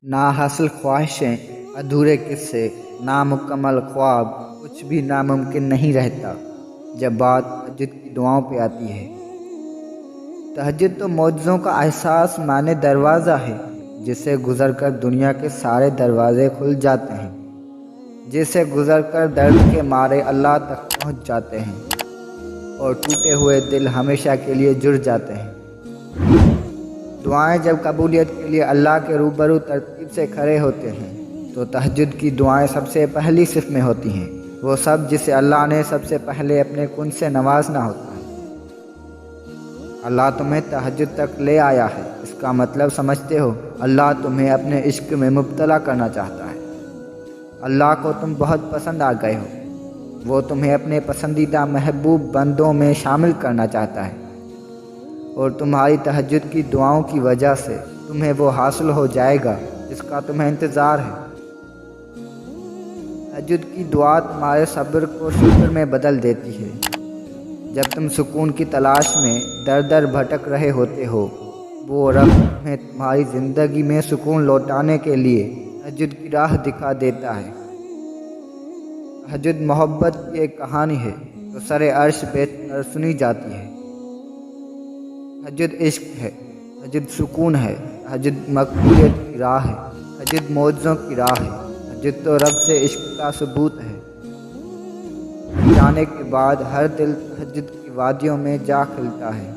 नाहासिल ख्वाहिशें, अधूरे किस्से, नामुकम्मल ख्वाब, कुछ भी नामुमकिन नहीं रहता जब बात तहज्जुद की दुआओं पे आती है। तहज्जुद तो मौजज़ों का एहसास माने दरवाज़ा है जिसे गुज़र कर दुनिया के सारे दरवाज़े खुल जाते हैं, जिसे गुज़र कर दर्द के मारे अल्लाह तक पहुँच जाते हैं और टूटे हुए दिल हमेशा के लिए जुड़ जाते हैं। दुआएं जब कबूलियत के लिए अल्लाह के रूबरू तरतीब से खड़े होते हैं तो तहज्जुद की दुआएं सबसे पहली सिफ में होती हैं, वो सब जिसे अल्लाह ने सबसे पहले अपने कुन से नवाजना होता है। अल्लाह तुम्हें तहज्जुद तक ले आया है, इसका मतलब समझते हो? अल्लाह तुम्हें अपने इश्क में मुब्तला करना चाहता है। अल्लाह को तुम बहुत पसंद आ गए हो, वो तुम्हें अपने पसंदीदा महबूब बंदों में शामिल करना चाहता है और तुम्हारी तहज्जुद की दुआओं की वजह से तुम्हें वो हासिल हो जाएगा जिसका तुम्हें इंतज़ार है। तहज्जुद की दुआ तुम्हारे सब्र को शुक्र में बदल देती है। जब तुम सुकून की तलाश में दर दर भटक रहे होते हो, वो रब तुम्हें तुम्हारी ज़िंदगी में सुकून लौटाने के लिए तहज्जुद की राह दिखा देता है। तहज्जुद मोहब्बत की एक कहानी है जो सरे अर्श बेहतर सुनी जाती है। तहज्जुद इश्क है, तहज्जुद सुकून है, तहज्जुद मकबूलियत की राह है, तहज्जुद मौजज़ों की राह है। तहज्जुद तो रब से इश्क का सबूत है। जाने के बाद हर दिल तहज्जुद की वादियों में जा खिलता है।